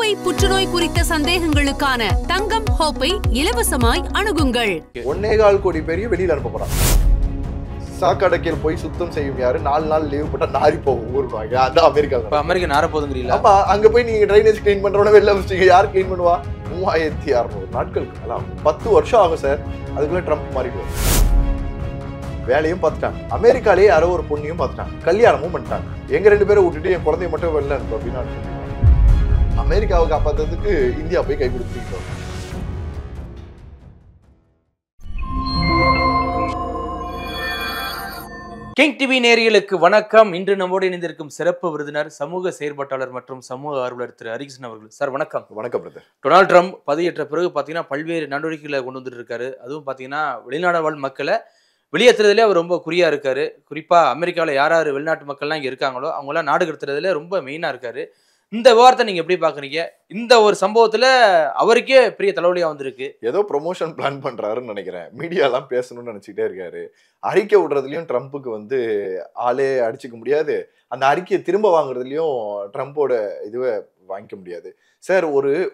கர்ப்பப்பை புற்றுநோய் குறித்த சந்தேகங்களுக்கான தங்கம் ஹோப்பை இலவசமாய் அணுகுங்கள். 1.25 கோடி பேரையும் வெளியில அனுப்ப போறாங்க. சாக்கடைக்கில் போய் சுத்தம் செய்யும் யாரு 4 நாள் லீவ் போட்டா நாரி போகும் ஊருவாங்க. அதான் அமெரிக்கா. அமெரிக்கா நார போதுங்கிறீங்களா? அப்ப அங்க போய் நீங்க ட்ரைனேஜ் கிளீன் பண்றவன வெளில வச்சுட்டீங்க. யார் கிளீன் பண்ணுவா? 3600 நாட்களுக்கு மேல 10 வருஷம் ஆகும் சார். அதுக்குள்ள ட்ரம்ப் மாறிடுவார். வேலையும் பார்த்துட்டாங்க. அமெரிக்காலேயே யாரோ ஒரு பொண்ணையும் பார்த்துட்டாங்க. கல்யாணமும் பண்ணிட்டாங்க. எங்க 2 பேரை விட்டுட்டு என் குழந்தைய மட்டும் வெளில அனுப்பு அப்படின்னா அமெரிக்காவை காப்பாத்துறதுக்கு இந்தியா போய் கை கொடுத்துட்டோம். கிங் டிவி நேயர்களுக்கு வணக்கம். இன்று நம்மோடு இணைந்திருக்கும் சிறப்பு விருந்தினர், சமூக செயற்பாட்டாளர் மற்றும் சமூக ஆர்வலர் திரு ஹரிகிருஷ்ணன் அவர்கள். சார் வணக்கம். வணக்கம் பிரதர். டொனால்ட் ட்ரம்ப் பதவியேற்ற பிறகு பார்த்தீங்கன்னா பல்வேறு நடவடிக்கைகளை கொண்டு வந்துட்டு இருக்காரு. அதுவும் பார்த்தீங்கன்னா வெளிநாடு வாழ் மக்களை வெளியேற்றுறதுலேயே அவர் ரொம்ப குறியா இருக்காரு. குறிப்பாக அமெரிக்காவில் யார் யார் வெளிநாட்டு மக்கள்லாம் இங்கே இருக்காங்களோ அவங்களாம் நாடு கடத்துறதுல ரொம்ப மெயினாக இருக்காரு. இந்த விவரத்தை நீங்க எப்படி பாக்குறீங்க? இந்த ஒரு சம்பவத்துல அவருக்கே பெரிய தலைவலியா வந்திருக்கு. ஏதோ ப்ரொமோஷன் பிளான் பண்றாருன்னு நினைக்கிறேன். மீடியாலாம் பேசணும்னு நினைச்சுட்டே இருக்காரு. அறிக்கை விடுறதுலயும் ட்ரம்ப்புக்கு ஆளே அடிச்சுக்க முடியாது. அந்த அறிக்கையை திரும்ப வாங்குறதுலயும் ட்ரம்ப்போட இதுவை வாங்கிக்க முடியாது. சார்,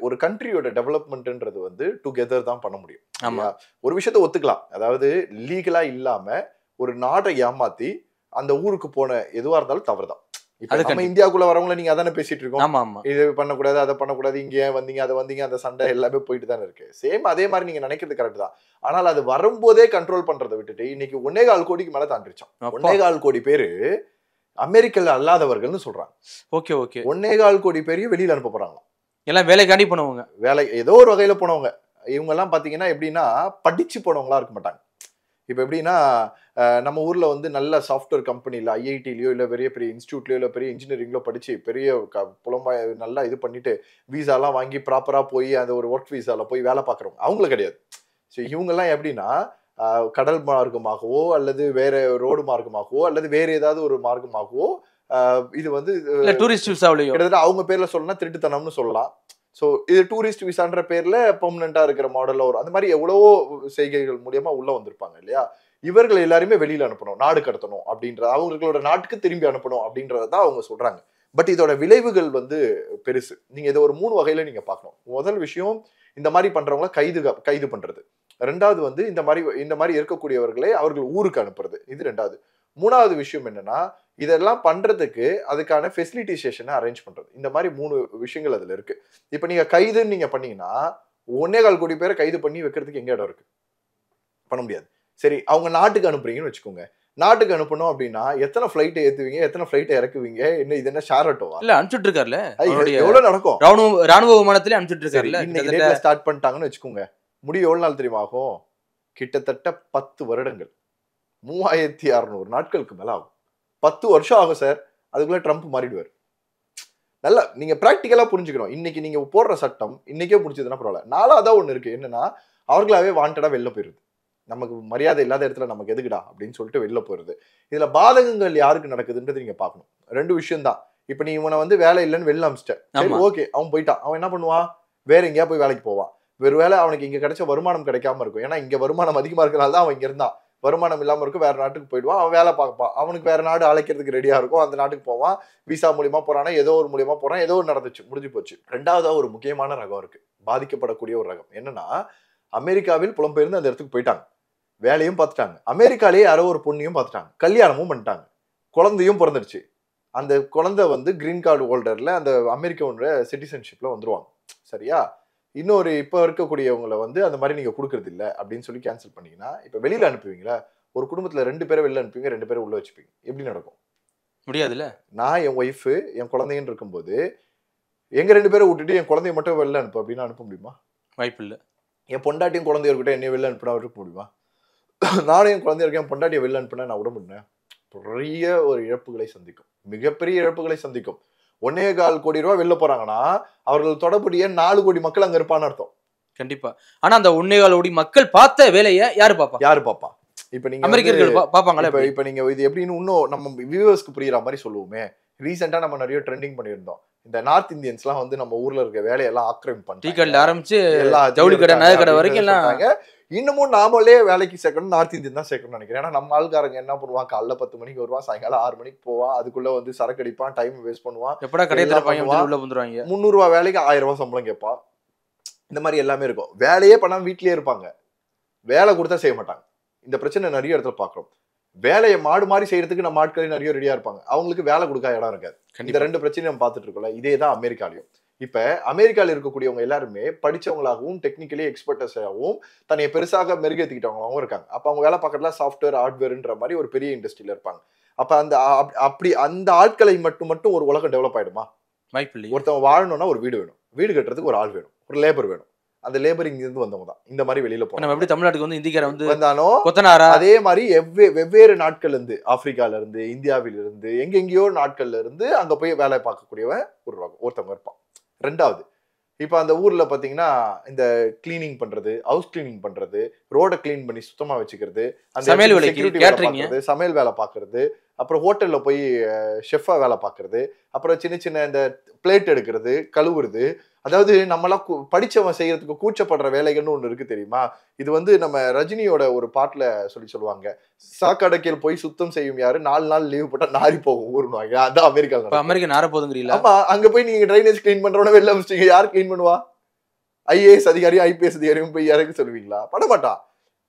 ஒரு கண்ட்ரியோட டெவலப்மெண்ட்ன்றது டுகெதர் தான் பண்ண முடியும். ஆமா, ஒரு விஷயத்த ஒத்துக்கலாம். அதாவது லீகலா இல்லாம ஒரு நாட்டை ஏமாத்தி அந்த ஊருக்கு போன எதுவா இருந்தாலும் தவறுதான். நம்ம இந்தியாவுக்குள்ள வரவங்களை நீங்க அதானே பேசிட்டு இருக்கோம். இது பண்ணக்கூடாது, அதை பண்ணக்கூடாது, இங்க ஏன் வந்தீங்க, அதை வந்தீங்க, அந்த சண்டை எல்லாமே போயிட்டு தானே இருக்கு. சேம் அதே மாதிரி நீங்க நினைக்கிறது கரெக்ட் தான். ஆனால் அது வரும்போதே கண்ட்ரோல் பண்றதை விட்டுட்டு இன்னைக்கு 1.25 கோடிக்கு மேல தாண்டிருச்சோம். 1.25 கோடி பேரு அமெரிக்கல் அல்லாதவர்கள்னு சொல்றாங்க. Okay okay. 1.25 கோடி பேரையும் வெளியில அனுப்ப போறாங்க. எல்லாம் வேலைக்காண்டி போனவங்க, வேலை ஏதோ ஒரு வகையில போனவங்க. இவங்க எல்லாம் பாத்தீங்கன்னா எப்படின்னா படிச்சு போனவங்களா இருக்க மாட்டாங்க. இப்ப எப்படின்னா நம்ம ஊர்ல நல்ல சாஃப்ட்வேர் கம்பெனில ஐஐடிலயோ இல்ல பெரிய பெரிய இன்ஸ்டியூட்லயோ இல்ல பெரிய இன்ஜினியரிங்லோ படிச்சு பெரிய புலம்பா நல்லா இது பண்ணிட்டு வீசாலாம் வாங்கி ப்ராப்பரா போய் அந்த ஒரு ஒர்க் வீசால போய் வேலை பார்க்குறவங்க அவங்கள கிடையாது. ஸோ இவங்கெல்லாம் எப்படின்னா கடல் மார்க்கமாகவோ அல்லது வேற ரோடு மார்க்கமாகவோ அல்லது வேற ஏதாவது ஒரு மார்க்கமாகவோ இது டூரிஸ்ட் விசாவிலையோ கிட்டத்தட்ட அவங்க பேர்ல சொல்லணும்னா திருட்டுத்தனம்னு சொல்லலாம். ஸோ இது டூரிஸ்ட் விசான்ற பேர்ல பெர்மனண்டா இருக்கிற மாடல்ல வரும். அந்த மாதிரி எவ்வளவோ செய்கைகள் மூலியமா உள்ள வந்திருப்பாங்க இல்லையா? இவர்கள் எல்லாருமே வெளியில அனுப்பணும், நாடு கடத்தணும் அப்படின்றது, அவங்களோட நாட்டுக்கு திரும்பி அனுப்பணும் அப்படின்றதான் அவங்க சொல்றாங்க. பட் இதோட விளைவுகள் பெருசு. நீங்க இதை ஒரு 3 வகையில நீங்க பார்க்கணும். முதல் விஷயம், இந்த மாதிரி பண்றவங்கள கைது பண்றது. ரெண்டாவது இந்த மாதிரி இருக்கக்கூடியவர்களை அவர்கள் ஊருக்கு அனுப்புறது. இது ரெண்டாவது. மூணாவது விஷயம் என்னன்னா, இதெல்லாம் பண்றதுக்கு அதுக்கான ஃபெசிலிட்டேஷனை அரேஞ்ச் பண்றது. இந்த மாதிரி 3 விஷயங்கள் அதுல இருக்கு. இப்ப நீங்க கைதுன்னு நீங்க பண்ணீங்கன்னா 1.25 கோடி பேரை கைது பண்ணி வைக்கிறதுக்கு எங்க இடம் இருக்கு? பண்ண முடியாது. சரி, அவங்க நாட்டுக்கு அனுப்புறீங்கன்னு வச்சுக்கோங்க. நாட்டுக்கு அனுப்பணும் அப்படின்னா எத்தனை ஃபிளைட் ஏத்துவீங்க, எத்தனை ஃபிளைட் இறக்குவீங்க? இது என்ன ஷேர் ஆட்டோவா? இல்ல அனுப்பிச்சுட்டு இருக்காருல்ல, எவ்வளவு நடக்கும்? ராணுவ விமானத்திலே அனுப்பிச்சுட்டு இருக்காருல்ல. இன்னைக்கு ஸ்டார்ட் பண்ணிட்டாங்கன்னு வச்சுக்கோங்க. முடிவு எவ்வளவு நாள் தெரியுமா ஆகும்? கிட்டத்தட்ட 10 வருடங்கள், 3600 நாட்களுக்கு மேல ஆகும். 10 வருஷம் ஆகும் சார். அதுக்குள்ள ட்ரம்ப் மாறிடுவார். நல்லா நீங்க பிராக்டிக்கலா புரிஞ்சுக்கணும். இன்னைக்கு நீங்க போடுற சட்டம் இன்னைக்கே முடிச்சதுன்னா பரவாயில்ல. நாலாவதா ஒண்ணு இருக்கு. என்னன்னா, அவர்களாவே வாண்டடா வெளில போயிருது. நமக்கு மரியாதை இல்லாத இடத்துல நமக்கு எதுக்குடா அப்படின்னு சொல்லிட்டு வெளில போயிருது. இதுல பாதகங்கள் யாருக்கு நடக்குதுன்றது நீங்க பார்க்கணும். 2 விஷயம் தான். இப்ப நீ இவனை வேலை இல்லைன்னு வெளில அமிச்சிட்ட, ஓகே, அவன் போயிட்டான். அவன் என்ன பண்ணுவான்? வேற எங்கேயா போய் வேலைக்கு போவான். ஒருவேளை அவனுக்கு இங்க கிடைச்ச வருமானம் கிடைக்காம இருக்கும். ஏன்னா இங்க வருமானம் அதிகமா இருக்கிறனால தான் அவன் இங்க இருந்தான். வருமானம் இல்லாம இருக்கும், வேற நாட்டுக்கு போயிடுவான். அவன் வேலை பார்ப்பான். அவனுக்கு வேற நாடு அழைக்கிறதுக்கு ரெடியா இருக்கும். அந்த நாட்டுக்கு போவான். விசா மூலியமா போறானா, ஏதோ ஒரு மூலியமா போறான். ஏதோ ஒரு நடந்துச்சு, முடிஞ்சு போச்சு. ரெண்டாவதா ஒரு முக்கியமான ரகம் இருக்கு, பாதிக்கப்படக்கூடிய ஒரு ரகம். என்னன்னா, அமெரிக்காவில் புலம்பெயர்ந்து அந்த இடத்துக்கு போயிட்டாங்க, வேலையும் பார்த்துட்டாங்க. அமெரிக்காலேயே யாரோ ஒரு பொண்ணையும் பார்த்துட்டாங்க, கல்யாணமும் பண்ணிட்டாங்க, குழந்தையும் பிறந்துடுச்சு. அந்த குழந்தை கிரீன் கார்டு ஹோல்டர்ல அந்த அமெரிக்காவோட சிட்டிசன்ஷிப்ல வந்துருவாங்க. சரியா? இன்னொரு இப்ப இருக்கக்கூடியவங்களை அந்த மாதிரி நீங்க கொடுக்கறது இல்லை அப்படின்னு சொல்லி கேன்சல் பண்ணீங்கன்னா, இப்ப வெளியில அனுப்புவீங்களா? ஒரு குடும்பத்துல 2 பேரை வெளில அனுப்புவீங்க, 2 பேரை உள்ள வச்சுப்பீங்க. எப்படி நடக்கும்? முடியாதுல்ல. நான் என் ஒய்ஃபு என் குழந்தைன்னு இருக்கும்போது எங்க 2 பேரை விட்டுட்டு என் குழந்தைய மட்டும் வெளில அனுப்பு அப்படின்னு அனுப்ப முடியுமா? வாய்ப்பு இல்லை. என் பொண்டாட்டியும் குழந்தைய இருக்கட்டும், என்னைய வெளில அனுப்பினா இருக்க முடியுமா? நானும் என் குழந்தைய இருக்கேன், என் பொண்டாட்டியை வெளில அனுப்பினா நான் விட முடியும். பெரிய ஒரு இழப்புகளை சந்திக்கும், மிகப்பெரிய இழப்புகளை சந்திக்கும். 1.25 கோடி ரூபாய் வெளில போறாங்கன்னா அவர்கள் தொடர்புடைய 4 கோடி மக்கள் அங்க இருப்பான்னு அர்த்தம். கண்டிப்பா. ஆனா அந்த 1.25 கோடி மக்கள் பார்த்த வேலையை யாரு பாப்பா? இப்ப நீங்க அமெரிக்கர்கள் பாப்பாங்களா? இப்ப நீங்க இது எப்படின்னு இன்னும் நம்ம வியூவர்ஸ்க்கு புரியுற மாதிரி சொல்லுவோமே. ரீசெண்டா நம்ம நிறைய ட்ரெண்டிங் பண்ணியிருந்தோம். இந்த நார்த் இந்தியன்ஸ்லாம் வந்து நம்ம ஊர்ல இருக்க வேலையெல்லாம் ஆக்கிரமிப்பு டீ கடையில பண்ணிட்டாங்க, ஆரம்பிச்சு எல்லா ஜவுளி கடை நகை கடை வரைக்கும் எல்லாம் சொல்றாங்க. இன்னமும் நாமளே வேலைக்கு சேர்க்கணும், நார்த் இந்தியன் தான் சேர்க்கணும்னு நினைக்கிறேன். ஏன்னா நம்ம ஆள்காரங்க என்ன பண்ணுவான், காலைல 10 மணிக்கு வருவான், சாயங்காலம் 6 மணிக்கு போவான், அதுக்குள்ள வந்து சரக்கு அடிப்பான், டைம் வேஸ்ட் பண்ணுவான், எப்படா கடையை எல்லாம் திறப்பாங்க பண்ணுவான். உள்ள வந்துருவாங்க. 300 ரூபா வேலைக்கு 1000 ரூபாய் சம்பளம் கேட்பான். இந்த மாதிரி எல்லாமே இருக்கும். வேலையே பண்ணாம வீட்லயே இருப்பாங்க, வேலை கொடுத்தா செய்ய மாட்டாங்க. இந்த பிரச்சனை நிறைய இடத்துல பாக்குறோம். வேலையை மாடு மாதிரி செய்யறதுக்கு நம்ம ஆட்களே நிறைய ரெடியா இருப்பாங்க, அவங்களுக்கு வேலை கொடுக்க இடம் இருக்காது. இந்த 2 பிரச்சனையும் நம்ம பார்த்துட்டு இருக்கோம்ல. இதே தான் அமெரிக்காலையும். இப்ப அமெரிக்கால இருக்கக்கூடியவங்க எல்லாருமே படிச்சவங்களாகவும் டெக்னிக்கலி எக்ஸ்பர்டஸாகவும் தன்னை பெருசாக மெருகேற்றிக்கிட்டவங்களாகவும் இருக்காங்க. அப்ப அவங்க வேலை பார்க்கறதுல சாஃப்ட்வேர் ஹார்ட்வேர்ன்ற மாதிரி ஒரு பெரிய இண்டஸ்ட்ரியில இருப்பாங்க. அப்ப அப்படி அந்த ஆட்களை மட்டும் ஒரு உலகம் டெவலப் ஆயிடுமா? வாய்ப்பில்லை. ஒருத்தவங்க வாழணும்னா ஒரு வீடு வேணும், வீடு கட்டுறதுக்கு ஒரு ஆள் வேணும், ஒரு லேபர் வேணும். அந்த லேபர் இங்க இருந்து வந்தவங்க தான் இந்த மாதிரி வெளியில நம்ம எப்படி தமிழ்நாட்டுக்கு வந்து இந்திக்கார வந்து வந்தானோ கொத்தனாரா அதே மாதிரி வெவ்வேறு நாட்கள்ல இருந்து, ஆப்பிரிக்கால இருந்து, இந்தியாவில இருந்து, எங்கெங்கயோ நாட்கள்ல இருந்து அங்க போய் வேலை பார்க்கக்கூடியவன் ஒருத்தவங்க இருப்பான். ரெண்டாவது, இப்ப அந்த ஊர்ல பாத்தீங்கன்னா இந்த கிளீனிங் பண்றது, ஹவுஸ் கிளீனிங் பண்றது, ரோட கிளீன் பண்ணி சுத்தமா வச்சுக்கிறது, அந்த சமையல் வேலைக்கு, security கேட்டரிங், வேலை பார்க்கறது, சமையல் வேலை பார்க்கறது, அப்புறம் ஹோட்டல்ல போய் ஷெஃபா வேலை பார்க்கறது, அப்புறம் சின்ன சின்ன இந்த பிளேட் எடுக்கிறது, கழுவுறது. அதாவது நம்மளாம் படிச்சவன் செய்யறதுக்கு கூச்சப்படுற வேலைகள்னு ஒண்ணு இருக்கு தெரியுமா? இது வந்து நம்ம ரஜினியோட ஒரு பாட்டுல சொல்லுவாங்க, சாக்கடைக்கில் போய் சுத்தம் செய்யும் யாரு, 4 நாள் லீவ் போட்டா நாரி போகும் ஊருவாங்க. அதான் அமெரிக்கால. அமெரிக்கா நார போதுங்கிறீங்களா? ஆமா, அங்க போய் நீங்க டிரைனேஜ் கிளீன் பண்றவன வெளில வச்சிட்டீங்க, யார் கிளீன் பண்ணுவா? ஐஏஎஸ் அதிகாரி, ஐபிஎஸ் அதிகாரியும் போய் இறங்கி சொல்லுவீங்களா? பண்ண மாட்டான்.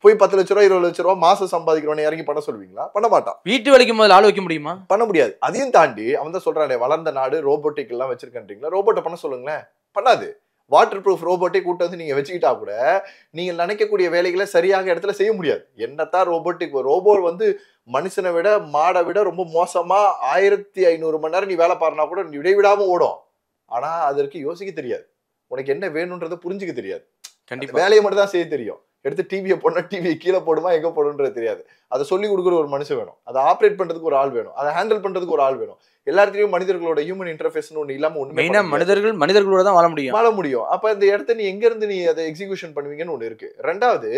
போய் 10 லட்ச ரூபா 20 லட்ச ரூபா மாசம் சம்பாதிக்கிறவனை இறங்கி பண்ண சொல்லுவீங்களா? பண்ண மாட்டான். வீட்டு வேலைக்கு முதல்ல ஆள் வைக்க முடியுமா? பண்ண முடியாது. அதையும் தாண்டி அவன் தான் சொல்றானே, வளர்ந்த நாடு ரோபோட்டிக் எல்லாம் வச்சிருக்கீங்களா, ரோபோட்டை பண்ண சொல்லுங்களேன், பண்ணாது. வாட்டர் ப்ரூஃப் ரோபோட்டை கூட்டு வந்து நீங்க வச்சுக்கிட்டா கூட நீங்க நினைக்கக்கூடிய வேலைகளை சரியாக இடத்துல செய்ய முடியாது. என்னத்தான் ரோபோட்டிக், ரோபோ வந்து மனுஷனை விட மாடை விட ரொம்ப மோசமா 1500 மணி நேரம் நீ வேலை பாருனா கூட நீ விடைவிடாம ஓடும். ஆனா அதற்கு யோசிக்க தெரியாது, உனக்கு என்ன வேணும்ன்றதை புரிஞ்சுக்க தெரியாது. கண்டிப்பா வேலையை மட்டும் தான் செய்ய தெரியும். எடுத்து டிவியை போடனா டிவியை கீழே போடுமா, எங்க போடுன்றது தெரியாது. அதை சொல்லி கொடுக்குற ஒரு மனுஷன் வேணும், அதை ஆப்ரேட் பண்றதுக்கு ஒரு ஆள் வேணும், அதை ஹேண்டில் பண்றதுக்கு ஒரு ஆள் வேணும். எல்லாத்தையும் மனிதர்களோட ஹியூமன் இன்டர்ஃபேஸ்னு ஒண்ணு இல்லாம மெயினா மனிதர்களோட தான் வாழ முடியும். அப்ப இந்த இடத்த நீ எங்க இருந்து நீ அதை எக்ஸிகியூஷன் பண்ணுவீங்கன்னு ஒண்ணு இருக்கு. ரெண்டாவது,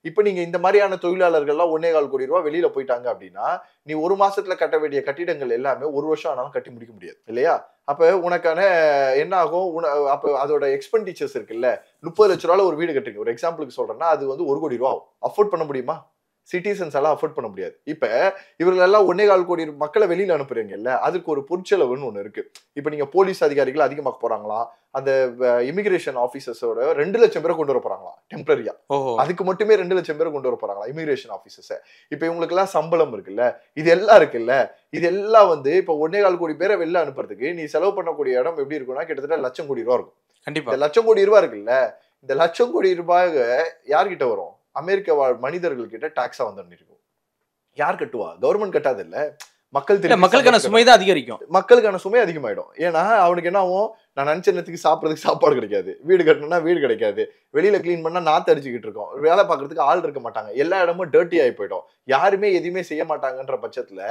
இப்ப நீங்க இந்த மாதிரியான தொழிலாளர்கள்லாம் 1.25 கோடி ரூபாய் வெளியில போயிட்டாங்க அப்படின்னா, நீ 1 மாசத்துல கட்ட வேண்டிய கட்டிடங்கள் எல்லாமே 1 வருஷம் ஆனாலும் கட்டி முடிக்க முடியாது இல்லையா? அப்ப உனக்கான என்ன ஆகும், அப்ப அதோட எக்ஸ்பெண்டிச்சர்ஸ் இருக்குல்ல. 30 லட்ச ரூபாய் ஒரு வீடு கட்டுறீங்க, ஒரு எக்ஸாம்பிளுக்கு சொல்றேன்னா, அது வந்து 1 கோடி ரூபாய் ஆகும். அஃபோர்ட் பண்ண முடியுமா? சிட்டிசன்ஸ் எல்லாம் அஃபோர்ட் பண்ண முடியாது. இப்ப இவர்கள் எல்லாம் 1.25 கோடி மக்களை வெளியில அனுப்புறீங்கல்ல, அதுக்கு ஒரு பொருட்செலவுன்னு ஒண்ணு இருக்கு. இப்ப நீங்க போலீஸ் அதிகாரிகள் அதிகமாக போறாங்களா, அந்த இமிகிரேஷன் ஆபீசர்ஸோட 2 லட்சம் பேரை கொண்டு வர போறாங்களா டெம்பரரியா, அதுக்கு மட்டுமே 2 லட்சம் பேரை கொண்டு வர போறாங்களா இமிகிரேஷன் ஆபீசர்ஸ். இப்ப இவங்களுக்கு எல்லாம் சம்பளம் இருக்குல்ல, இது எல்லாம் இருக்குல்ல, இது எல்லாம் வந்து இப்ப 1.25 கோடி பேரை வெளில அனுப்புறதுக்கு நீ செலவு பண்ணக்கூடிய இடம் எப்படி இருக்கும்னா கிட்டத்தட்ட 1,00,000 கோடி ரூபாய் இருக்கும். கண்டிப்பா இந்த 1,00,000 கோடி ரூபாய் இருக்குல்ல, இந்த 1,00,000 கோடி ரூபாய் யார்கிட்ட வரும்? அமெரிக்க வாழ் மனிதர்கள் கிட்ட டாக்ஸா வந்து இருக்கும். யார் கட்டுவா? கவர்மெண்ட் கட்டாது இல்ல, மக்களுக்கான சுமை தான் அதிகரிக்கும், மக்களுக்கான சுமை அதிகமாயிடும். ஏன்னா அவனுக்கு என்ன ஆகும், நான் நினைச்ச நேரத்துக்கு சாப்பிடறதுக்கு சாப்பாடு கிடைக்காது, வீடு கட்டணும்னா வீடு கிடைக்காது, வெளியில கிளீன் பண்ணா நாத்து அடிச்சுக்கிட்டு இருக்கோம், வேலை பார்க்கறதுக்கு ஆள் இருக்க மாட்டாங்க, எல்லா இடமும் டர்ட்டி ஆகி போயிடும், யாருமே எதுவுமே செய்ய மாட்டாங்கன்ற பட்சத்துல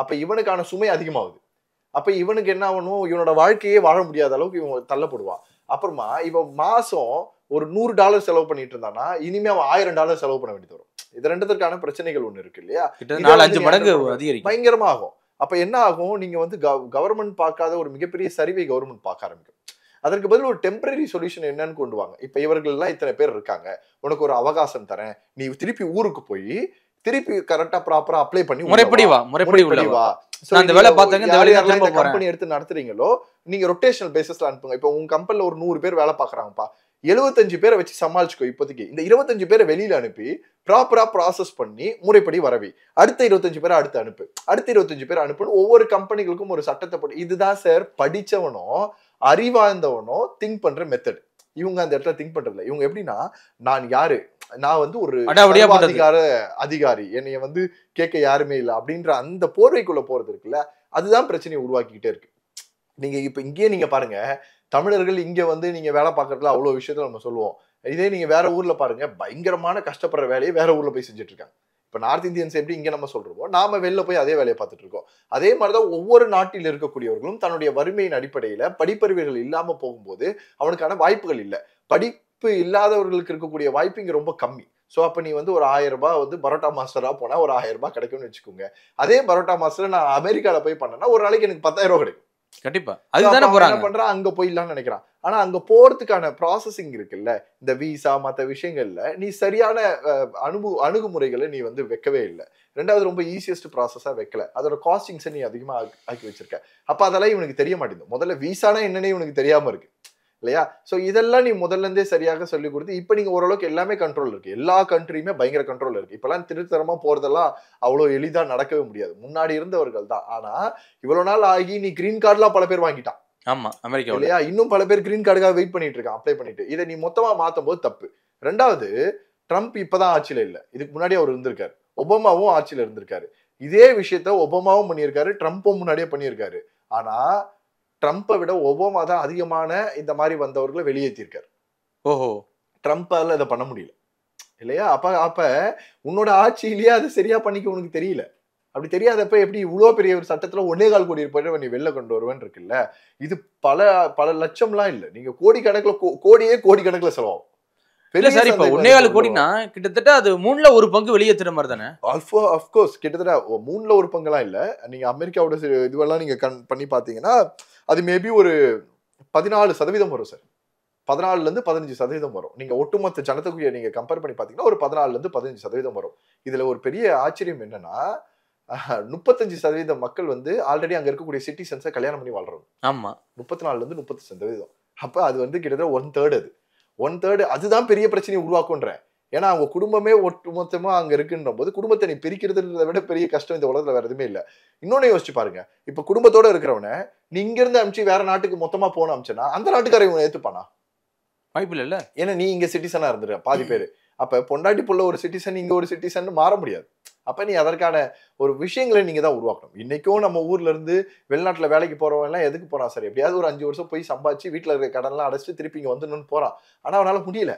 அப்ப இவனுக்கான சுமை அதிகமாகுது. அப்ப இவனுக்கு என்ன ஆகணும், இவனோட வாழ்க்கையே வாழ முடியாத அளவுக்கு இவன் தள்ளப்படுவான். அப்புறமா இவன் மாசம் ஒரு $100 செலவு பண்ணிட்டு இருந்தானா இனிமே அவன் $1000 செலவு பண்ண வேண்டியது வரும். இது ரெண்டுத்திற்கான பிரச்சனைகள் ஒண்ணு இருக்கு இல்லையா? 4-5 மடங்கு அதிகரிக்கும், பயங்கரமா ஆகும். அப்ப என்ன ஆகும், நீங்க வந்து கவர்மெண்ட் பார்க்காத ஒரு மிகப்பெரிய சரிவை கவர்மெண்ட் பார்க்க ஆரம்பிக்கும். அதற்கு பதில் ஒரு டெம்பரரி சொல்யூஷன் என்னன்னு கொண்டு வாங்க. இப்ப இவர்கள் எல்லாம் இத்தனை பேர் இருக்காங்க, உனக்கு ஒரு அவகாசம் தரேன், நீ திருப்பி ஊருக்கு போய் திருப்பி கரெக்டா ப்ராப்பரா அப்ளை பண்ணி முறைப்படி வா. அந்த வேலை பார்த்தாங்க, இந்த வேலையை இந்த கம்பெனி எடுத்து நடத்துறீங்களோ நீங்க ரொட்டேஷனல் பேசிஸ்ல அனுப்புங்க. இப்ப உங்க கம்பெனில ஒரு 100 பேர் வேலை பாக்குறாங்கப்பா, 75 பேரை வச்சு சமாளிச்சுக்கோ இப்போதைக்கு. இந்த 25 பேரை வெளியில அனுப்பி ப்ராப்பரா ப்ராசஸ் பண்ணி முறைப்படி வரவி, அடுத்த 25 பேரை அடுத்து அனுப்பு, அடுத்த 25 பேரை அனுப்புன்னு ஒவ்வொரு கம்பெனிகளுக்கும் ஒரு சட்டத்தை போட்டு. இதுதான் சார் படிச்சவனோ அறிவார்ந்தவனோ திங்க் பண்ற மெத்தட். இவங்க அந்த இடத்துல திங்க் பண்றதில்ல. இவங்க எப்படின்னா, நான் யாரு, நான் வந்து ஒரு அதிகாரி, என்னைய வந்து கேட்க யாருமே இல்லை அப்படின்ற அந்த போர்வைக்குள்ள போறது இருக்குல்ல, அதுதான் பிரச்சனையை உருவாக்கிக்கிட்டே இருக்கு. நீங்க இப்ப இங்கேயே நீங்க பாருங்க, தமிழர்கள் இங்க வந்து நீங்க வேலை பார்க்கறதுல அவ்வளவு விஷயத்துல நம்ம சொல்லுவோம். இதே நீங்க வேற ஊர்ல பாருங்க, பயங்கரமான கஷ்டப்படுற வேலையை வேற ஊர்ல போய் செஞ்சுட்டு இருக்காங்க. இப்ப நார்த் இந்தியன்ஸ் எப்படி இங்க நம்ம சொல்றோமோ, நாம வெளில போய் அதே வேலையை பார்த்துட்டு இருக்கோம். அதே மாதிரிதான் ஒவ்வொரு நாட்டில் இருக்கக்கூடியவர்களும் தன்னுடைய வறுமையின் அடிப்படையில படிப்பறிவுகள் இல்லாம போகும்போது அவனுக்கான வாய்ப்புகள் இல்லை. படிப்பு இல்லாதவர்களுக்கு இருக்கக்கூடிய வாய்ப்பு இங்க ரொம்ப கம்மி. சோ அப்ப நீ வந்து ஒரு 1000 ரூபாய் வந்து பரோட்டா மாஸ்டரா போனா ஒரு 1000 ரூபாய் கிடைக்கும்னு வச்சுக்கோங்க. அதே பரோட்டா மாஸ்டர் நான் அமெரிக்கால போய் பண்ணேன்னா ஒரு நாளைக்கு எனக்கு 10,000 ரூபாய் கிடைக்கும். கண்டிப்பா அதுதானே போறாங்க. என்ன பண்றான், அங்க போயிடலாம்னு நினைக்கிறான். ஆனா அங்க போறதுக்கான ப்ராசஸிங் இருக்குல்ல, இந்த விசா மத்த விஷயங்கள்ல நீ சரியான அணுகுமுறைகளை நீ வந்து வைக்கவே இல்லை. ரெண்டாவது ரொம்ப ஈஸியஸ்ட் ப்ராசஸா வைக்கல. அதோட காஸ்டிங்ஸை நீ அதிகமா ஆக்கி வச்சிருக்க. அப்ப அதெல்லாம் இவனுக்கு தெரிய மாட்டேங்குது. முதல்ல விசானா என்னன்னே இவனுக்கு தெரியாம இருக்கு இல்லையா? சோ இதெல்லாம் நீ முதல்ல இருந்தே சரியாக சொல்லி கொடுத்து இப்ப நீங்க ஓரளவுக்கு எல்லாமே கண்ட்ரோல் இருக்கு. எல்லா கண்ட்ரியுமே பயங்கர கண்ட்ரோல் இருக்கு. இப்பெல்லாம் திருத்தரமா போறதெல்லாம் அவ்வளவு எளிதா நடக்கவே முடியாது. முன்னாடி இருந்தவர்கள் தான். ஆனா இவ்வளவு நாள் ஆகி நீ கிரீன் கார்டுலாம் பல பேர் வாங்கிட்டான். ஆமா அமெரிக்கா இல்லையா? இன்னும் பல பேர் கிரீன் கார்டுக்காக வெயிட் பண்ணிட்டு இருக்கான், அப்ளை பண்ணிட்டு. இதை நீ மொத்தமா மாத்தும் போது தப்பு. ரெண்டாவது, ட்ரம்ப் இப்பதான் ஆட்சியில இல்ல. இதுக்கு முன்னாடி அவர் இருந்திருக்காரு. ஒபாமாவும் ஆட்சியில இருந்திருக்காரு. இதே விஷயத்த ஒபாமாவும் பண்ணியிருக்காரு, ட்ரம்ப்பும் முன்னாடியே பண்ணியிருக்காரு. ஆனா ட்ரம்ப்பை விட ஒபாமா தான் அதிகமான இந்த மாதிரி வந்தவர்களை வெளியேற்றிருக்காரு. ஓஹோ, ட்ரம்ப்பால இதை பண்ண முடியல இல்லையா? அப்ப உன்னோட ஆட்சியிலேயே அது சரியா பண்ணிக்க உனக்கு தெரியல. அப்படி தெரியாதப்ப எப்படி இவ்வளவு பெரிய ஒரு சட்டத்துல 1.25 கோடி ரூபாய் நீ வெளில கொண்டு வருவேன் இருக்குல்ல. இது பல லட்சம்லாம் இல்ல, நீங்க கோடி கணக்குல கோடி கணக்குல செலவாகும். சார் இப்ப 1.25 கோடினா கிட்டத்தட்ட அது 3ல 1 பங்கு வெளியேற்றுற மாதிரி தானே? அஃப்கோர்ஸ் கிட்டத்தட்ட 3ல 1 பங்குலாம் இல்ல. நீங்க அமெரிக்காவோட இதுவெல்லாம் நீங்க பண்ணி பாத்தீங்கன்னா அது மேபி ஒரு 14% வரும் சார். 14ல இருந்து 15% வரும். நீங்க ஒட்டுமொத்த ஜனத்தொகையை நீங்க கம்பேர் பண்ணி பாத்தீங்கன்னா ஒரு 14ல இருந்து 15% வரும். இதுல ஒரு பெரிய ஆச்சரியம் என்னன்னா 35% மக்கள் வந்து ஆல்ரெடி அங்க இருக்கக்கூடிய சிட்டிசன்ஸை கல்யாணம் பண்ணி வாழ்றோம். ஆமா, 34ல இருந்து 30%. அப்ப அது வந்து கிட்டத்தட்ட 1/3. அது 1/3 அதுதான் பெரிய பிரச்சனையை உருவாக்குன்ற. ஏன்னா அவங்க குடும்பமே ஒட்டுமொத்தமா அங்க இருக்குன்ற போது குடும்பத்தை நீ பிரிக்கிறதுன்றதை விட பெரிய கஷ்டம் இந்த உலகத்துல வேற எதுவுமே இல்ல. இன்னொன்னு யோசிச்சு பாருங்க, இப்ப குடும்பத்தோட இருக்கிறவன நீ இங்க இருந்து அனுப்பிச்சு வேற நாட்டுக்கு மொத்தமா போன அனுப்பிச்சனா அந்த நாட்டுக்காரன் இவனை ஏத்துப்பானா? வாய்ப்பு இல்ல. ஏன்னா நீ இங்க சிட்டிசனா இருந்துரு பாதி பேரு. அப்ப பொண்டாட்டி புள்ள ஒரு சிட்டிசன், இங்க ஒரு சிட்டிசன் மாற முடியாது. அப்ப நீ அதற்கான ஒரு விஷயங்களை நீங்க தான் உருவாக்கணும். இன்னைக்கும் நம்ம ஊர்ல இருந்து வெளிநாட்டுல வேலைக்கு போறவங்க எல்லாம் எதுக்கு போறான் சார்? எப்படியாவது ஒரு 5 வருஷம் போய் சம்பாதிச்சு வீட்டுல இருக்க கடன் எல்லாம் அடைச்சிட்டு திருப்பி இங்க வந்துடணும்னு போறான். ஆனா அவனால முடியல.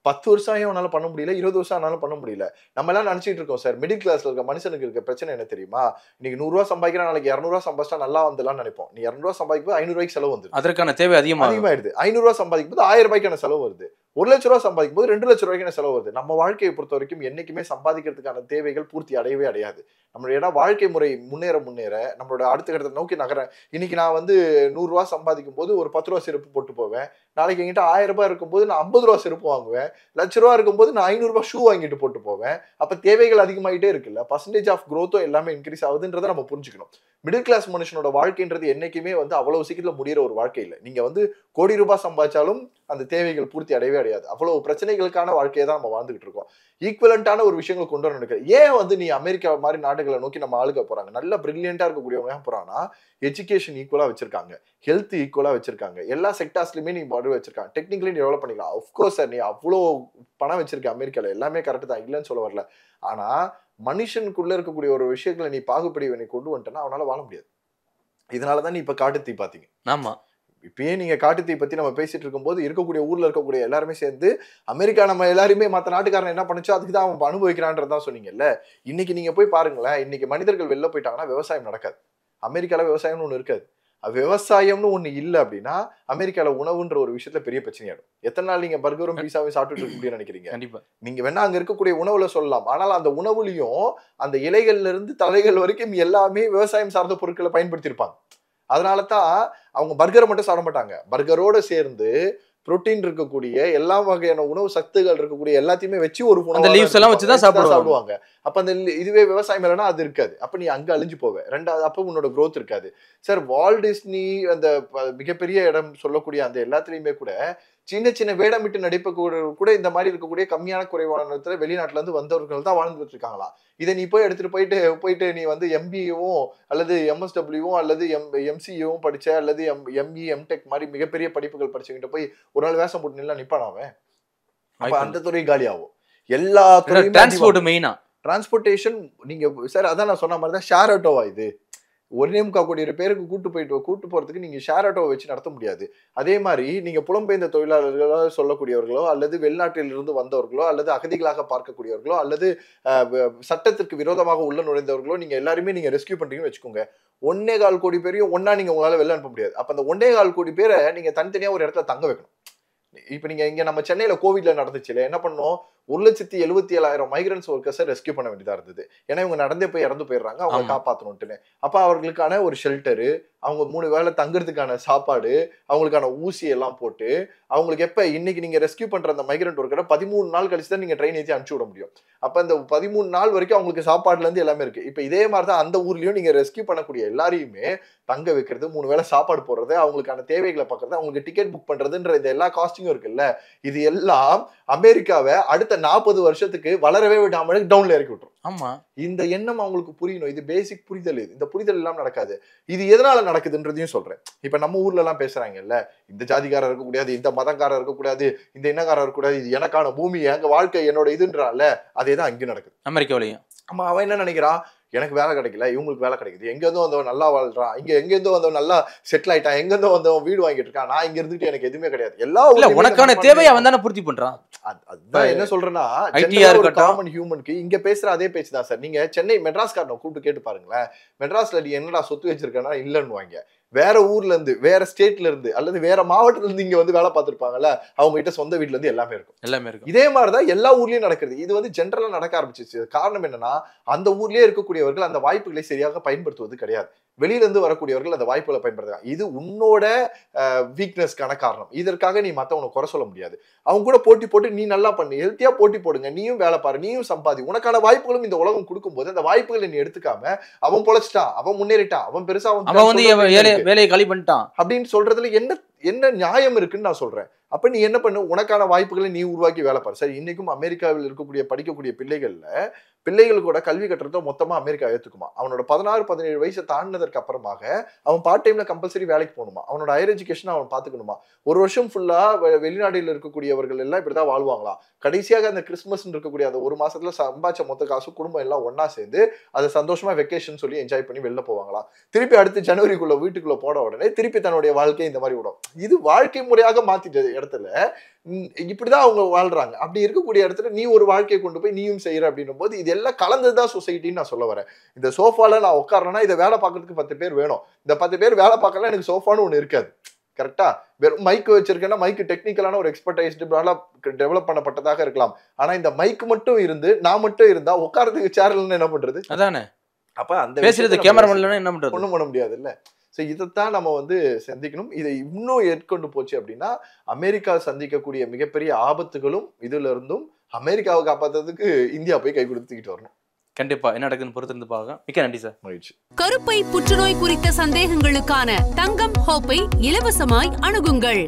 10 வருஷம் அவனால பண்ண முடியல, 20 வருஷம் ஆனாலும் பண்ண முடியல. நம்ம எல்லாம் நினைச்சிட்டு இருக்கோம் சார், மிடில் கிளாஸ்ல இருக்க மனுஷனுக்கு இருக்க பிரச்சனை என்ன தெரியுமா? இன்னைக்கு 100 ரூபாய் சம்பாதிக்கிறா, நாளைக்கு 200 ரூபாய் சம்பாதிச்சா நல்லா வந்துடலாம்னு நினைப்போம். நீ 200 ரூபாய் சம்பாதிக்கும் போது 500 ரூபாய்க்கு செலவு வந்து அதற்கான தேவை அதிகமாயிடுது. 500 ரூபாய் சம்பாதிக்கும் போது 1000 ரூபாய்க்கான செலவு வருது. 1 லட்சம் ரூபாய் சம்பாதிக்கும் போது 2 லட்சம் ரூபாய்க்கான செலவு வருது. நம்ம வாழ்க்கையை பொறுத்த வரைக்கும் என்னைக்குமே சம்பாதிக்கிறதுக்கான தேவைகள் பூர்த்தி அடையவே அடையாது. நம்மளோட வாழ்க்கை முறை முன்னேற நம்மளோட அடுத்த கட்டத்தை நோக்கி நகரேன். இன்னைக்கு நான் வந்து 100 ரூபாய் சம்பாதிக்கும் போது ஒரு 10 ரூபாய் செருப்பு போட்டு போவேன். நாளைக்கு என்கிட்ட 1000 ரூபாய் இருக்கும்போது நான் 50 ரூபாய் செருப்பு வாங்குவேன். லட்ச ரூபாய் இருக்கும்போது நான் 500 ரூபாய் ஷூ வாங்கிட்டு போட்டு போவேன். அப்ப தேவைகள் அதிகமாயிட்டே இருக்குல்ல, பர்சன்டேஜ் ஆஃப் growth எல்லாமே இன்க்ரீஸ் ஆகுதுன்றதை நம்ம புரிஞ்சுக்கணும். மிடில் கிளாஸ் மனுஷனோட வாழ்க்கைன்றது என்னைக்குமே வந்து அவ்வளவு சீக்கிரத்துல முடிகிற ஒரு வாழ்க்கை இல்லை. நீங்க வந்து கோடி ரூபாய் சம்பாதிச்சாலும் அந்த தேவைகள் பூர்த்தி அடையவே அடையாது. அவ்வளவு பிரச்சனைகளுக்கான வாழ்க்கையை தான் நம்ம வாழ்ந்துகிட்டு இருக்கோம். ஈக்குவலண்டான ஒரு விஷயங்கள் கொண்டு வர நினைக்கிறேன். ஏன் வந்து நீ அமெரிக்கா மாதிரி நாடுகளை நோக்கி நம்ம ஆளுக போறாங்க? நல்ல பிரில்லியண்டா இருக்கக்கூடியவங்க ஏன் போறாங்கன்னா, எஜுகேஷன் ஈக்குவலா வச்சிருக்காங்க, ஹெல்த் ஈக்குவலா வச்சிருக்காங்க, எல்லா செக்டார்ஸ்லயுமே நீ வச்சிருக்காங்க, டெக்னிக்கலி நீ டெவலப் பண்ணிக்கலாம். அஃப்கோர்ஸ் சார், நீ அவ்வளோ பணம் வச்சிருக்க அமெரிக்கால, எல்லாமே கரெக்ட் தான், இல்லைன்னு சொல்ல வரல. ஆனா மனுஷனுக்குள்ள இருக்கக்கூடிய ஒரு விஷயங்களை நீ பாகுபடி நீ கொண்டு வந்துட்டேன்னா அவனால வாழ முடியாது. இதனாலதான் நீ இப்ப காட்டுத்தீ பாத்தீங்க. ஆமா, இப்பயே நீங்க காட்டுத்தீ பத்தி நம்ம பேசிட்டு இருக்கும்போது இருக்கக்கூடிய ஊர்ல இருக்கக்கூடிய எல்லாருமே சேர்ந்து அமெரிக்கா நம்ம எல்லாருமே மற்ற நாட்டுக்காரன் என்ன பண்ணுச்சோ அதுக்கு தான் அவன் அனுபவிக்கிறான்றதான் சொன்னீங்கல்ல. இன்னைக்கு நீங்க போய் பாருங்களேன், இன்னைக்கு மனிதர்கள் வெளில போயிட்டாங்கன்னா விவசாயம் நடக்காது. அமெரிக்கால விவசாயம்னு ஒண்ணு இருக்காது. விவசாயம்னு ஒண்ணு இல்ல அப்படின்னா அமெரிக்கால உணவுன்ற ஒரு விஷயத்துல பெரிய பிரச்சனையாடும். எத்தனை நாள் நீங்க பர்கரும் பீஸாவையும் சாப்பிட்டு இருக்க முடியும்னு நினைக்கிறீங்க? கண்டிப்பா. நீங்க வேணா அங்க இருக்கக்கூடிய உணவுல சொல்லலாம், ஆனால் அந்த உணவுலயும் அந்த இலைகள்ல இருந்து தலைகள் வரைக்கும் எல்லாமே விவசாயம் சார்ந்த பொருட்களை பயன்படுத்தி இருப்பாங்க. அதனாலதான் அவங்க பர்கரை மட்டும் சாப்பிட மாட்டாங்க, பர்கரோட சேர்ந்து புரோட்டீன் இருக்கக்கூடிய எல்லா வகையான உணவு சத்துகள் இருக்கக்கூடிய எல்லாத்தையுமே வச்சு ஒரு சாப்பிடுவாங்க. அப்ப அந்த இதுவே விவசாயம் இல்லைன்னா அது இருக்காது. அப்ப நீ அங்க அழிஞ்சு போவ. ரெண்டாவது அப்ப உன்னோட growth இருக்காது. சார், வால்ட் டிஸ்னி அந்த மிகப்பெரிய இடம் சொல்லக்கூடிய அந்த எல்லாத்துலயுமே கூட சின்ன சின்ன வேடமிட்டு நடிப்ப இந்த மாதிரி இருக்கக்கூடிய கம்மியான குறைவான வெளிநாட்டுல இருந்து வந்தவர்கள் தான் வாழ்ந்துட்டு இருக்காங்களா. இதை நீ போய் எடுத்துட்டு போயிட்டு நீ வந்து எம்பிஏவும் அல்லது எம்எஸ்டபிள்யூவும் அல்லது எம்சிஏவும் படிச்ச அல்லது எம்இ எம்டெக் மாதிரி மிகப்பெரிய படிப்புகள் படிச்சுக்கிட்டு போய் ஒரு நாள் வேஷம் போட்டு நில்லாம் நிப்பானாவே. அப்ப அந்த துறை காலி ஆகும். எல்லா துறையும் டிரான்ஸ்போர்டேஷன். நீங்க சார் அதான் நான் சொன்ன மாதிரிதான் ஷேர் ஆட்டோவா இது? 1.25 கோடி பேருக்கு கூட்டு போறதுக்கு நீங்க ஷேர் ஆட்டோவை வச்சு நடத்த முடியாது. அதே மாதிரி நீங்க புலம்பெயர்ந்த தொழிலாளர்களோ சொல்லக்கூடியவர்களோ அல்லது வெளிநாட்டில் இருந்து வந்தவர்களோ அல்லது அகதிகளாக பார்க்கக்கூடியவர்களோ அல்லது சட்டத்திற்கு விரோதமாக உள்ள நுழைந்தவர்களோ நீங்க எல்லாருமே நீங்க ரெஸ்கியூ பண்றீங்கன்னு வச்சுக்கோங்க. 1.25 கோடி பேரையும் ஒன்னா நீங்க உங்களால வெளில அனுப்ப முடியாது. அப்ப அந்த 1.25 கோடி பேரை நீங்க தனித்தனியா ஒரு இடத்துல தங்க வைக்கணும். இப்ப நீங்க இங்க நம்ம சென்னையில கோவிட்ல நடந்துச்சுல என்ன பண்ணோம், 1,77,000 மைக்ரன்ஸ் ஒர்க்கர்ஸை ரெஸ்கியூ பண்ண வேண்டியதா இருந்தது. ஏன்னா இவங்க நடந்தே போய் இறந்து போயிடுறாங்க, அவங்க காப்பாற்றணும்ட்டுன்னு. அப்ப அவர்களுக்கான ஒரு ஷெல்டரு, அவங்க 3 வேளை தங்குறதுக்கான சாப்பாடு, அவங்களுக்கான ஊசி எல்லாம் போட்டு, அவங்களுக்கு எப்ப இன்னைக்கு நீங்க ரெஸ்கியூ பண்ற அந்த மைக்ரண்ட் ஒர்க்கரை 13 நாள் கழிச்சு தான் நீங்க ட்ரெயின் ஏற்றி அனுப்பிச்சு விட முடியும். அப்ப இந்த 13 நாள் வரைக்கும் அவங்களுக்கு சாப்பாடுல இருந்து எல்லாமே இருக்கு. இப்ப இதே மாதிரிதான் அந்த ஊர்லயும் நீங்க ரெஸ்கியூ பண்ணக்கூடிய எல்லாரையுமே தங்க வைக்கிறது, 3 வேளை சாப்பாடு போடுறது, அவங்களுக்கான தேவைகளை பார்க்கறது, அவங்களுக்கு டிக்கெட் புக் பண்றதுன்ற இந்த எல்லா காஸ்டிங்கும் இருக்குல்ல, இது எல்லாம் அமெரிக்காவை அடுத்த 40 வருஷத்துக்கு வளரவே விடாம டவுன்ல இறக்கி விட்டுரும். ஆமா, இந்த எண்ணம் அவங்களுக்கு புரியணும். இது பேசிக் புரிதல். இந்த புரிதல் எல்லாம் நடக்காது. இது எதனால நடக்குதுன்றதையும் சொல்றேன். இப்ப நம்ம ஊர்ல எல்லாம் பேசுறாங்கல்ல, இந்த ஜாதிக்காரர் இருக்கக்கூடாது, இந்த மதக்காரர் இருக்கக்கூடாது, இந்த இனக்காரர் இருக்கக்கூடாது, இது எனக்கான பூமி, எங்க வாழ்க்கை என்னோட இதுன்றால, அதேதான் அங்கே நடக்குது அமெரிக்காவிலையும். ஆமா, அவன் என்ன நினைக்கிறான், எனக்கு வேலை கிடைக்கல, இவங்களுக்கு வேலை கிடைக்குது, எங்க இருந்தோ வந்தவன் நல்லா வாழ்றான், எங்க இருந்தோ வந்தவன் நல்லா செட்டில் ஆயிட்டான், எங்க இருந்தோ வந்தவன் வீடு வாங்கிட்டு இருக்கான், நான் இங்க இருந்துட்டு எனக்கு எதுவுமே கிடையாது. எல்லா உனக்கான தேவையை அவன் தானே பூர்த்தி பண்றான். அதுதான் என்ன சொல்றேன்னா, காமன் ஹியூமனுக்கு இங்க பேசுற அதே பேச்சு தான் சார். நீங்க சென்னை மெட்ராஸ்காரனை கூப்பிட்டு கேட்டு பாருங்களேன், மெட்ராஸ்ல நீ என்னடா சொத்து வச்சிருக்கேன்னா இல்லன்னு வாங்க. வேற ஊர்ல இருந்து, வேற ஸ்டேட்ல இருந்து, அல்லது வேற மாவட்டத்துல இருந்து இங்க வந்து வேலை பார்த்திருப்பாங்கல்ல, அவங்க கிட்ட சொந்த வீட்டுல இருந்து எல்லாமே இருக்கும். இதே மாதிரிதான் எல்லா ஊர்லயும் நடக்குது. இது வந்து ஜென்ரலா நடக்க ஆரம்பிச்சிச்சு. காரணம் என்னன்னா, அந்த ஊர்லயே இருக்கக்கூடியவர்கள் அந்த வாய்ப்புகளை சரியாக பயன்படுத்துவது கிடையாது. வெளியில இருந்து வரக்கூடியவர்கள் அந்த வாய்ப்புகளை பயன்படுத்துறாங்க. இது உன்னோட வீக்னஸ்க்கான காரணம். இதற்காக நீ மத்தவனை குறை சொல்ல முடியாது. அவங்க கூட போட்டி போட்டு நீ நல்லா பண்ணு, ஹெல்த்தியா போட்டி போடுங்க, நீயும் வேலை பாரு, நீயும் சம்பாதி, உனக்கான வாய்ப்புகளும் இந்த உலகம் கொடுக்கும்போது அந்த வாய்ப்புகளை நீ எடுத்துக்காம அவன் பொழைச்சிட்டான், அவன் முன்னேறிட்டான், அவன் பெருசா வேலையை காலி பண்ணிட்டான் அப்படின்னு சொல்றதுல என்ன நியாயம் இருக்குன்னு நான் சொல்றேன். அப்ப நீ என்ன பண்ணு, உனக்கான வாய்ப்புகளை நீ உருவாக்கி வேலை பாரு. சரி, இன்னைக்கும் அமெரிக்காவில் இருக்கக்கூடிய படிக்கக்கூடிய பிள்ளைகள் கூட கல்வி கட்டுறத மொத்தமா அமெரிக்கா ஏத்துக்குமா? அவனோட 16-17 வயசை தாண்டினதற்கு அப்புறமாக அவன் பார்ட் டைம்ல கம்பல்சரி வேலைக்கு போகணுமா? அவனோட ஹையர் எஜுகேஷன் அவன் பாத்துக்கணுமா? ஒரு வருஷம் ஃபுல்லா வெளிநாடுல இருக்கக்கூடியவர்கள் எல்லாம் இப்படிதான் வாழ்வாங்களாம். கடைசியாக அந்த கிறிஸ்துமஸ் இருக்கக்கூடிய அந்த 1 மாசத்துல சம்பாதிச்ச மொத்த காசு குடும்பம் எல்லாம் ஒன்னா சேர்ந்து அதை சந்தோஷமா வெக்கேஷன் சொல்லி என்ஜாய் பண்ணி வெளில போவாங்களாம். திருப்பி அடுத்து ஜனவரிக்குள்ள வீட்டுக்குள்ள போன உடனே திருப்பி தன்னுடைய வாழ்க்கையை இந்த மாதிரி விடும். இது வாழ்க்கை முறையாக மாத்திட்டது இடத்துல இப்படிதான் அவங்க வாழ்றாங்க. அப்படி இருக்கக்கூடிய இடத்துல நீ ஒரு வாழ்க்கையை கொண்டு போய் நீயும் செய்யற அப்படின்னும் போது இது எல்லாம் கலந்துதான் சொசைட்டின்னு நான் சொல்ல வரேன். இந்த சோஃபால நான் உட்காரனா இதை வேலை பார்க்கறதுக்கு 10 பேர் வேணும். இந்த 10 பேர் வேலை பார்க்கலாம், எனக்கு சோஃபான்னு ஒண்ணு இருக்காது. கரெக்டா? வெறும் மைக் வச்சிருக்கேன்னா மைக்கு டெக்னிக்கலான ஒரு எக்ஸ்பர்டைஸ்டு டெவலப் பண்ணப்பட்டதாக இருக்கலாம். ஆனா இந்த மைக் மட்டும் இருந்து நான் மட்டும் இருந்தா உட்காரத்துக்கு சேர்ல என்ன பண்றது? அதானே. அப்ப அந்த பேசுறது கேமராமேன் என்ன பண்றது? ஒண்ணும் பண்ண முடியாது இல்ல. இதைத்தான் நம்ம வந்து சந்திக்கணும். இதை இன்னும் ஏற்கொண்டு போச்சு அப்படின்னா அமெரிக்கா சந்திக்கக்கூடிய மிகப்பெரிய ஆபத்துகளும் இதுல இருந்தும் அமெரிக்காவை காப்பாற்றுறதுக்கு இந்தியா போய் கை கொடுத்துக்கிட்டு வரணும். கண்டிப்பா என்ன நடக்குதுன்னு பொறுத்திருந்து பார்க்க. மிக்க நன்றி சார். மகிழ்ச்சி. கருப்பை புற்றுநோய் குறித்த சந்தேகங்களுக்கான தங்கம் ஹோப்பை இலவசமாய் அணுகுங்கள்.